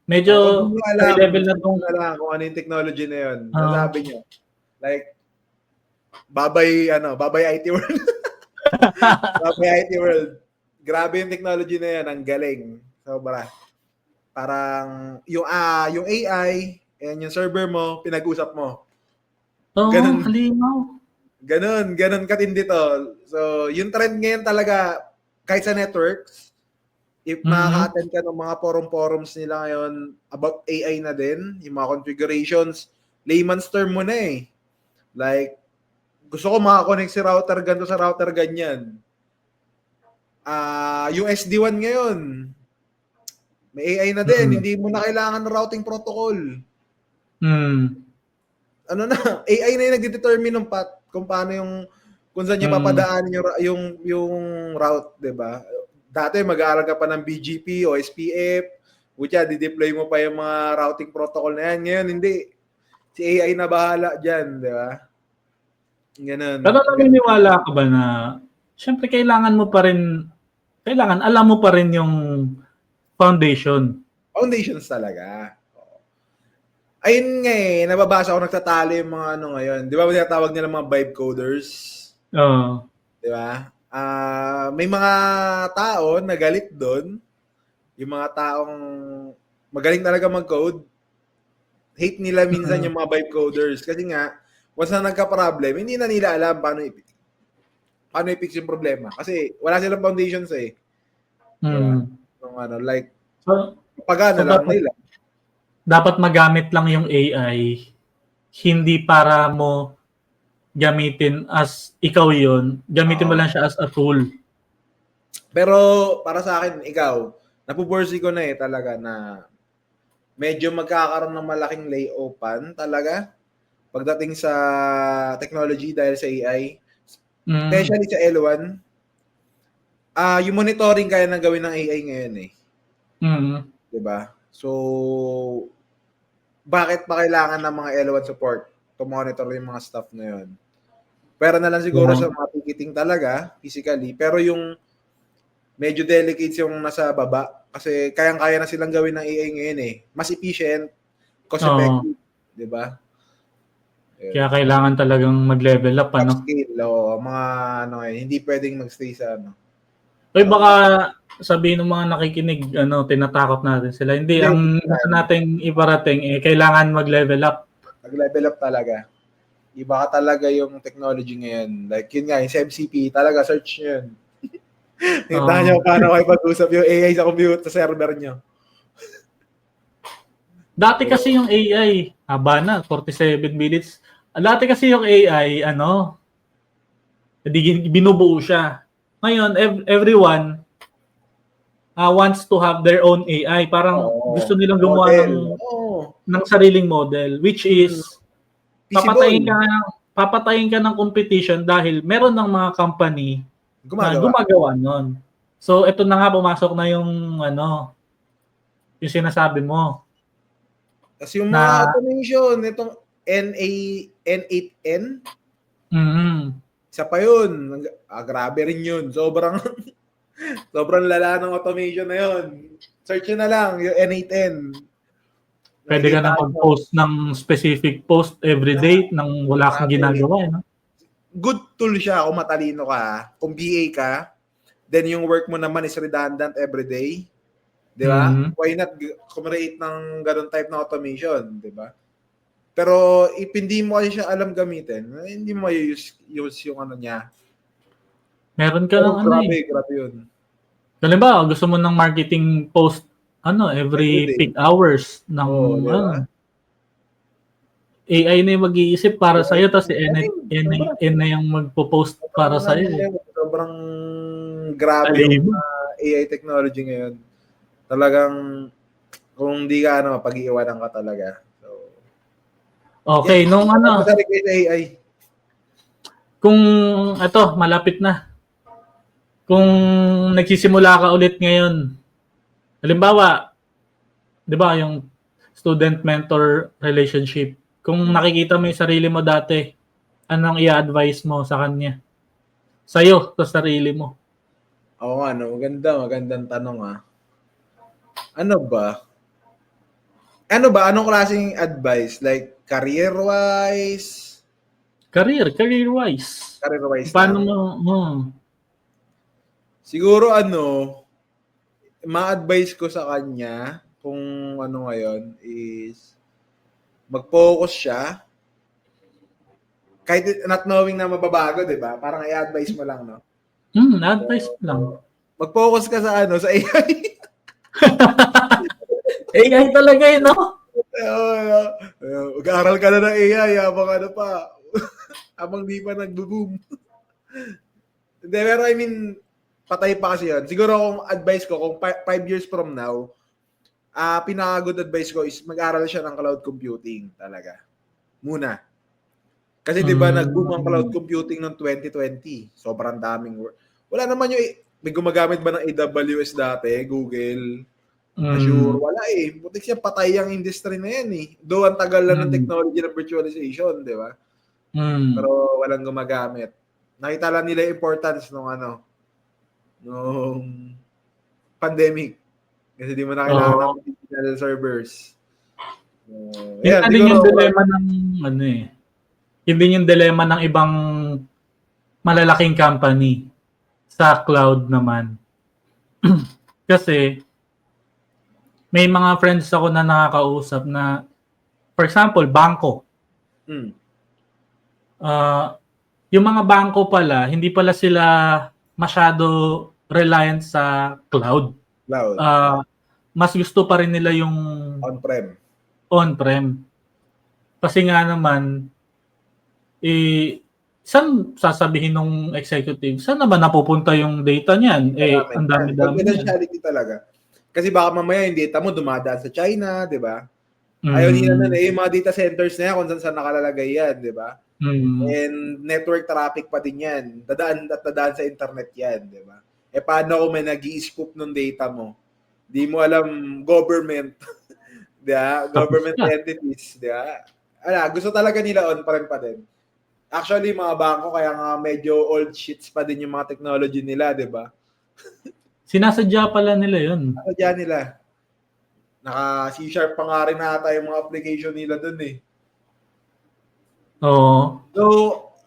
medyo high level na kung ano yung technology na yun. Nasabi niya. Like, babay IT world. Babay IT world. Grabe yung technology na yan, ang galing. Sobra. Parang yung AI and yung server mo, pinag-usap mo. Halimaw. Ganun katindi to. So, yung trend ngayon talaga, kahit sa networks, if makaka-attend ka ng mga forums nila ngayon about AI na din, yung mga configurations, layman's term mo na eh. Like, gusto ko makakonect si router ganito sa router ganyan. Yung SD-WAN ngayon, may AI na din. Hindi mo na kailangan ng routing protocol. Ano na, AI na yung nagdedetermine ng path kung paano kung saan niya papadaan yung route, 'di ba? Dati mag-aaral ka pa ng BGP o SPF, butya di-deploy mo pa yung mga routing protocol na yan. Ngayon hindi. Si AI na bahala diyan, 'di ba? Ganun. Pero naniniwala ka ba na syempre kailangan alam mo pa rin yung foundation. Foundations talaga. Ayun nga nababasa ko nagtatalo yung mga ano ngayon. Di ba tinatawag nila mga vibe coders? Oo. Di ba? May mga tao na galit doon. Yung mga taong magaling talaga mag-code. Hate nila minsan yung mga vibe coders. Kasi nga, once na nagka-problem, hindi na nila alam paano i-fix yung problema. Kasi wala silang foundations eh. Diba? So pagana lang nila. Dapat magamit lang yung AI, hindi para mo gamitin as ikaw yun. Gamitin mo lang siya as a tool. Pero para sa akin, ikaw, napupursy ko na talaga na medyo magkakaroon ng malaking layoffan talaga pagdating sa technology dahil sa AI. Especially sa L1. Yung monitoring kaya nang gawin ng AI ngayon eh. Diba? So, bakit pa kailangan ng mga L1 support to monitor yung mga stuff na yun? Pera na lang siguro sa mga ticketing talaga, physically. Pero yung medyo delicate yung nasa baba. Kasi kayang-kaya na silang gawin ng AI ngayon eh. Mas efficient, cost-effective. Diba? Kaya kailangan talagang mag-level up, ano? Upscale, mga hindi pwedeng magstay sa Baka sabihin ng mga nakikinig, tinatakot natin sila. Hindi, ang gusto nating iparating kailangan mag-level up. Mag-level up talaga. Iba ka talaga yung technology ngayon. Like yun nga, yung sa MCP, talaga search nyo yun. Hintahan nyo paano kayo pag-usap yung AI sa computer, sa server nyo. Dati kasi yung AI, haba na, 47 minutes. Dati kasi yung AI, binubuo siya. Ngayon, everyone wants to have their own AI. Parang gusto nilang gumawa ng sariling model, which is papatayin ka ng competition dahil meron ng mga company na gumagawa nun. So, ito na nga, pumasok na yung yung sinasabi mo. Kasi yung mga automation, itong N8N, isa pa yun. Grabe rin yun. Sobrang lala ng automation na yun. Search nyo na lang, yung N8N. Pwede ka na mag-post ng specific post every day nang wala kang ginagawa. No? Good tool siya kung matalino ka. Kung BA ka, then yung work mo naman is redundant every day. Di ba? Why not create ng ganun type ng automation? Di ba? Pero if hindi mo kasi siya alam gamitin, hindi mo use yung niya. Meron ka ng grabe yun. Halimbawa, gusto mo ng marketing post every peak hours ng diba? AI na yung mag-iisip para sa iyo tapos N na yung magpo-post para sa iyo. Sobrang grabe yung AI technology ngayon. Talagang kung hindi ka pag-iiwanan ka talaga. So, okay, nung AI. Kung malapit na. Kung nagsisimula ka ulit ngayon, halimbawa, 'di ba, yung student-mentor relationship, kung nakikita mo yung sarili mo dati, anong i-advise mo sa kanya? Sa'yo, sa sarili mo. Oo nga, magandang tanong Ano ba? Anong klaseng advice? Like, career-wise? Career-wise. Career-wise Paano mo? Siguro ma-advise ko sa kanya kung ngayon is mag-focus siya. Kahit not knowing na mababago, di ba? Parang i-advise mo lang, no? Advice lang. Mag-focus ka sa AI. AI talaga no? Mag-aaral ka na ng AI habang habang di pa nag-boom. Hindi, pero I mean, patay pa kasi yun. Siguro kung advice ko, kung 5 years from now, pinaka-good advice ko is mag-aral siya ng cloud computing talaga. Muna. Kasi 'di ba nag-boom ang cloud computing noong 2020. Sobrang daming wala naman yung may gumagamit ba ng AWS dati, Google, Azure, wala eh. Butik siya patay ang industry na yan eh. Though ang tagal lang ng technology ng virtualization, 'di ba? Pero walang gumagamit. Nakita lang nila yung importance nung pandemic. Kasi di mo na kailangan ng physical servers. Yan din yung dilema ng yun din yung dilema ng ibang malalaking company sa cloud naman. Kasi may mga friends ako na nakakausap na, for example, bangko. Yung mga bangko pala, hindi pala sila masyado reliant sa cloud. Mas gusto pa rin nila yung on-prem. Kasi nga naman, saan sasabihin ng executive, saan naman napupunta yung data niyan? Ang dami-dami. Confidentiality talaga. Kasi baka mamaya yung data mo dumadaan sa China, di ba? Ayaw nila na yung mga data centers na yan kung saan nakalalagay yan, di ba? And network traffic pa din yan. Dadaan sa internet yan, di ba? Paano kung may nag-i-scoop ng data mo? Di mo alam government, di ba? Government entities, di ba? Gusto talaga nila on-prem pa din. Actually, mga bangko, kaya nga medyo old shits pa din yung mga technology nila, di ba? Sinasadya pala nila yun. Sinasadya nila. Naka-C# pa nga rin nata yung mga application nila dun eh. Oo. So,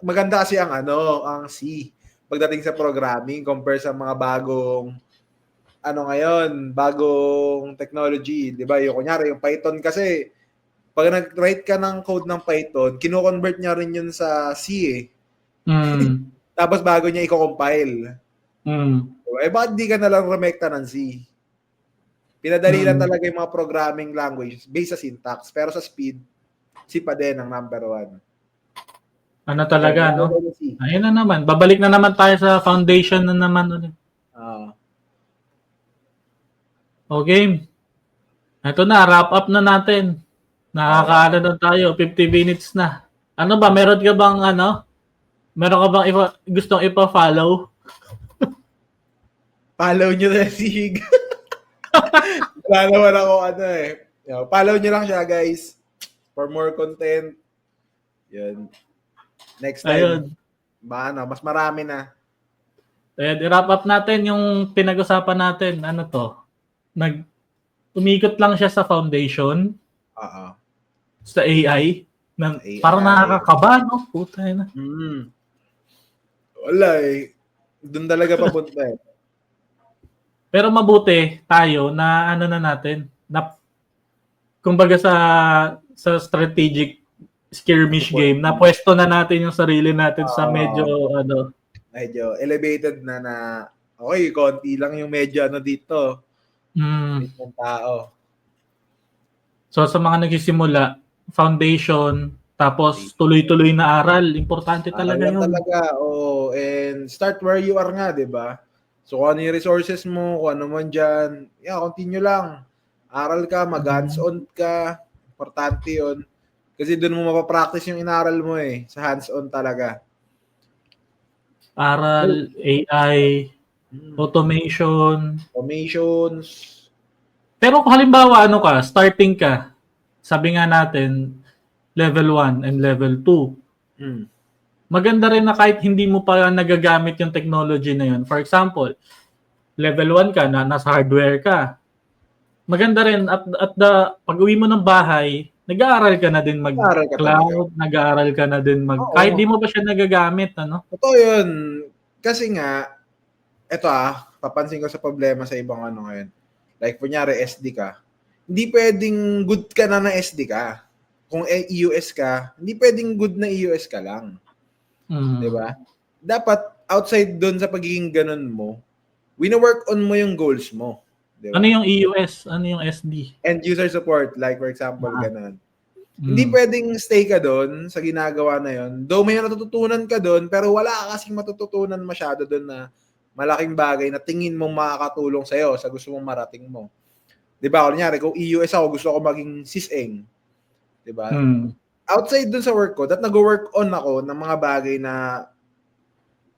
maganda kasi ang C pagdating sa programming compare sa mga bagong technology, 'di ba? Yung kunyari yung Python kasi pag nag-write ka ng code ng Python, kino-convert niya rin yun sa C eh. Tapos bago niya i-compile. Diba? Bakit di ka na lang remekta ng C? Pinadali lang talaga yung mga programming language based sa syntax. Pero sa speed, C pa din ang number 1. Talaga, no? Ayun na naman. Babalik na naman tayo sa foundation na naman ulit. Okay. Ito na, wrap up na natin. Nakakaano na tayo, 50 minutes na. Ano ba, meron ka bang gustong ipa-follow? Follow nyo na si Hig. Wala naman ako follow nyo lang siya, guys. For more content. Yan. Next time. Mas marami na. I-wrap up natin yung pinag-usapan natin. Umikot lang siya sa foundation. Sa AI. Parang nakakakaba, no? Puta na. Wala eh. Doon talaga papunta eh. Pero mabuti tayo na natin. Kumbaga sa strategic skirmish game, na pwesto na natin yung sarili natin sa medyo elevated na okay, konti lang yung medyo dito. Yung tao. So sa mga nagsisimula, foundation, tapos tuloy-tuloy na aral, importante talaga yun. And start where you are nga, 'di ba? So kung ano yung resources mo, kung ano man dyan, continue lang. Aral ka, mag-hands-on ka, importante yun. Kasi doon mo mapapractice yung inaral mo eh. Sa hands-on talaga. Aral, AI, automations. Pero kung halimbawa starting ka, sabi nga natin, level 1 and level 2. Maganda rin na kahit hindi mo pa nagagamit yung technology na yun. For example, level 1 ka, nasa hardware ka. Maganda rin at pag-uwi mo ng bahay, nag-aaral ka na din mag-cloud, nag-aaral ka na din kahit di mo pa siya nagagamit, Totoo yun. Kasi nga, papansin ko sa problema sa ibang ngayon. Like, kunyari, SD ka. Hindi pwedeng good ka na SD ka. Kung EUS ka, hindi pwedeng good na EUS ka lang. Diba? Dapat, outside doon sa pagiging ganun mo, wino-work on mo yung goals mo. Diba? Ano yung EUS? Ano yung SD? End user support, like for example, ganun. Hindi pwedeng stay ka doon sa ginagawa na yon. Though may natututunan ka doon, pero wala ka kasing matututunan masyado doon na malaking bagay na tingin mong makakatulong sa'yo sa gusto mong marating mo. 'Di ba? Kunyari, kung EUS ako, gusto ko maging syseng. 'Di ba? Outside dun sa work ko, that nag-work on ako ng mga bagay na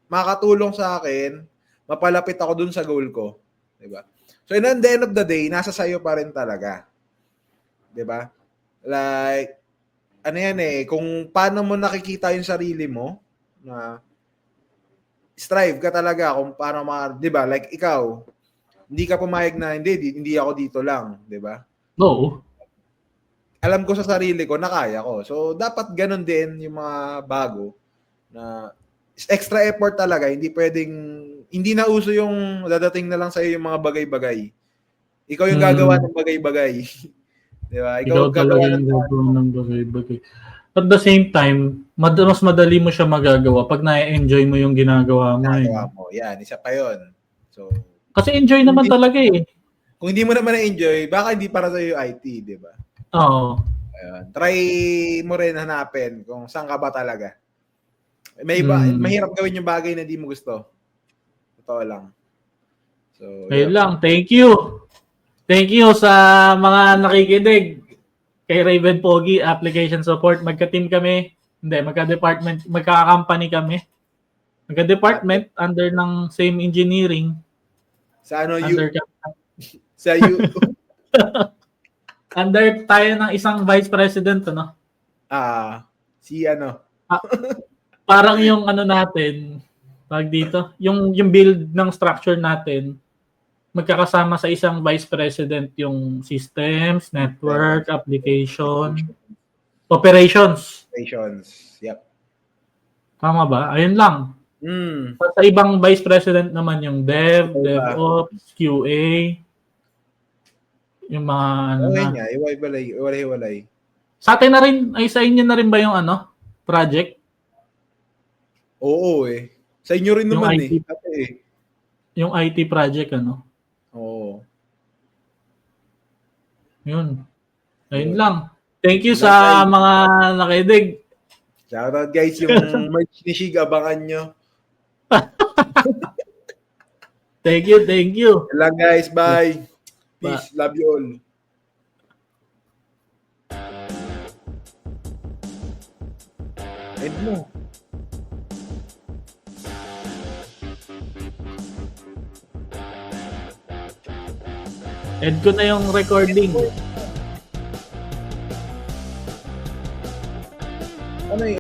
makakatulong sa akin, mapalapit ako dun sa goal ko. 'Di ba? So, in the end of the day, nasa sayo pa rin talaga. 'Di ba? Like, ano yan kung paano mo nakikita yung sarili mo, na strive ka talaga kung paano 'di ba? Like ikaw, hindi ka pumayag na hindi ako dito lang, 'di ba? No. Alam ko sa sarili ko na kaya ko. So dapat ganun din yung mga bago na extra effort talaga, hindi na uso yung dadating na lang sa iyo yung mga bagay-bagay. Ikaw yung gagawa ng bagay-bagay. 'Di ba? Ikaw talaga yung gagawa ng bagay-bagay. At the same time, mas madali mo siya magagawa pag na-enjoy mo yung ginagawa mo. Yan, isa pa yun. So, kasi enjoy naman talaga Kung hindi mo naman na-enjoy, baka hindi para sa iyo IT, di ba? Oo. Ayun. Try mo rin hanapin kung saan ka ba talaga. May iba, mahirap gawin yung bagay na di mo gusto. Totoo lang. So, ayun lang. Thank you. Thank you sa mga nakikinig. Kay Raven Pogi, application support. Magka-team kami. Hindi, magka-department, magka-company kami. Magka-department under ng same engineering. Sa ano under sa you. Under tayo ng isang vice president, ano? Si ano? Parang yung ano natin, pag dito, yung build ng structure natin, magkakasama sa isang vice president yung systems, network, application, operations. Yep. Tama ba? Ayun lang. Sa ibang vice president naman yung dev, DevOps, QA, yung mga ano na. Iwalay. Sa atin na rin, ay sa inyo na rin ba yung ano, project? Oo Sa inyo rin naman IT, yung IT project, ano? Oo. Yun. Ayun lang. Thank you sa mga nakinig. Shoutout guys, yung merch ni Shig, abangan nyo. Thank you. Lang guys, bye. Peace, love you all. End mo. End ko na yung recording.